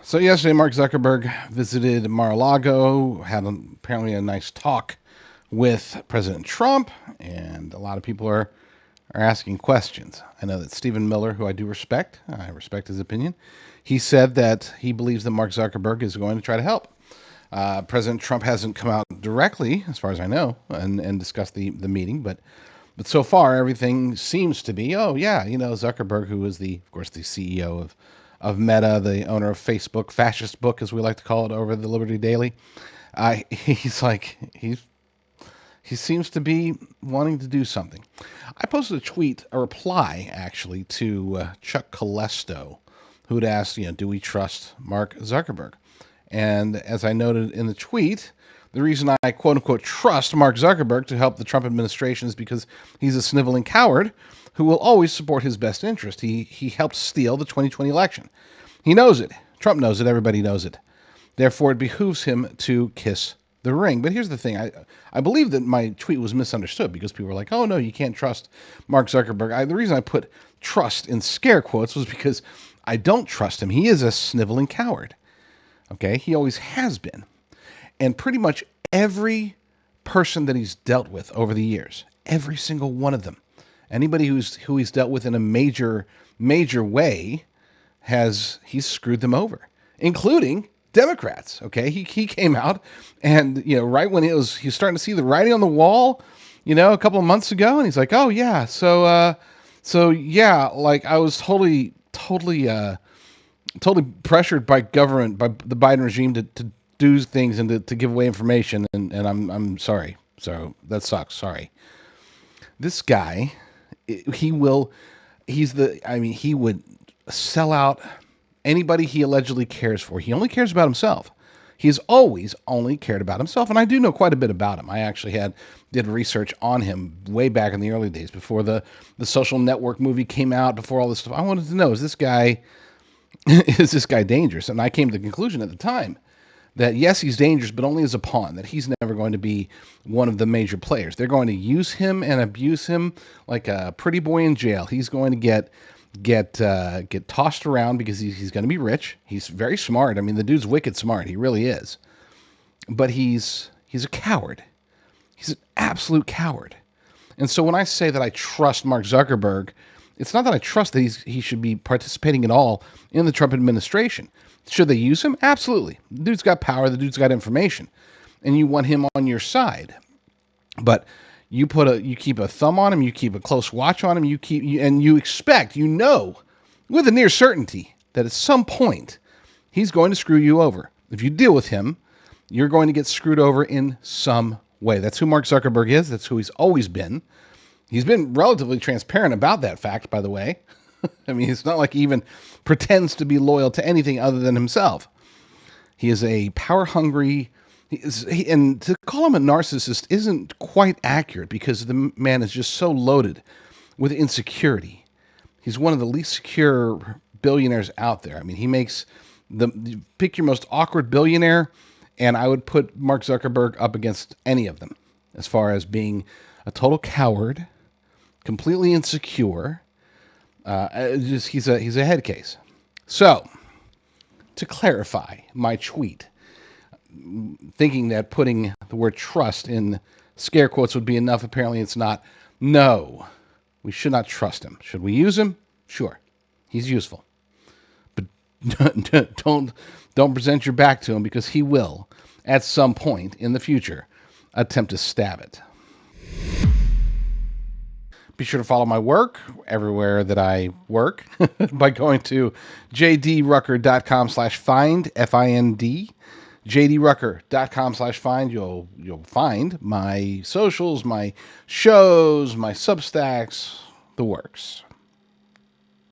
So yesterday, Mark Zuckerberg visited Mar-a-Lago, had apparently a nice talk with President Trump, and a lot of people are asking questions. I know that Stephen Miller, who I do respect, I respect his opinion, he said that he believes that Mark Zuckerberg is going to try to help. President Trump hasn't come out directly, as far as I know, and discussed the meeting, but so far everything seems to be, oh yeah, Zuckerberg, who is of course the CEO of Meta, the owner of Facebook, fascist book as we like to call it over the Liberty Daily. He's like he seems to be wanting to do something. I posted a reply actually to Chuck Colesto, who'd asked, do we trust Mark Zuckerberg? And as I noted in the tweet, the reason I quote unquote trust Mark Zuckerberg to help the Trump administration is because he's a sniveling coward who will always support his best interest. He helped steal the 2020 election. He knows it. Trump knows it. Everybody knows it. Therefore, it behooves him to kiss the ring. But here's the thing. I believe that my tweet was misunderstood because people were like, oh, no, you can't trust Mark Zuckerberg. The reason I put trust in scare quotes was because I don't trust him. He is a sniveling coward. Okay? He always has been. And pretty much every person that he's dealt with over the years, every single one of them, anybody who he's dealt with in a major way, he's screwed them over, including Democrats. Okay, he came out and right when he was starting to see the writing on the wall, a couple of months ago, and he's like, oh yeah, so yeah, like I was totally pressured by government, by the Biden regime to do things and to give away information, and I'm sorry. So that sucks. Sorry. This guy, he will, he would sell out anybody he allegedly cares for. He only cares about himself. He's always only cared about himself, and I do know quite a bit about him. I actually did research on him way back in the early days before the Social Network movie came out, before all this stuff. I wanted to know, is this guy dangerous? And I came to the conclusion at the time that yes, he's dangerous, but only as a pawn, that he's never going to be one of the major players. They're going to use him and abuse him like a pretty boy in jail. He's going to get tossed around because he's going to be rich. He's very smart. I mean, the dude's wicked smart. He really is. But he's a coward. He's an absolute coward. And so when I say that I trust Mark Zuckerberg, it's not that I trust that he should be participating at all in the Trump administration. Should they use him? Absolutely. The dude's got power. The dude's got information, and you want him on your side. But you keep a thumb on him. You keep a close watch on him. And you expect, with a near certainty that at some point he's going to screw you over. If you deal with him, you're going to get screwed over in some way. That's who Mark Zuckerberg is. That's who he's always been. He's been relatively transparent about that fact, by the way. I mean, it's not like he even pretends to be loyal to anything other than himself. He is a power-hungry, and to call him a narcissist isn't quite accurate because the man is just so loaded with insecurity. He's one of the least secure billionaires out there. I mean, he makes pick your most awkward billionaire, and I would put Mark Zuckerberg up against any of them as far as being a total coward, completely insecure. He's a head case. So, to clarify my tweet, thinking that putting the word trust in scare quotes would be enough, apparently it's not. No, we should not trust him. Should we use him? Sure, he's useful, but don't present your back to him, because he will, at some point in the future, attempt to stab it. Be sure to follow my work everywhere that I work by going to jdrucker.com/find, F-I-N-D, jdrucker.com/find. You'll find my socials, my shows, my Substacks, the works.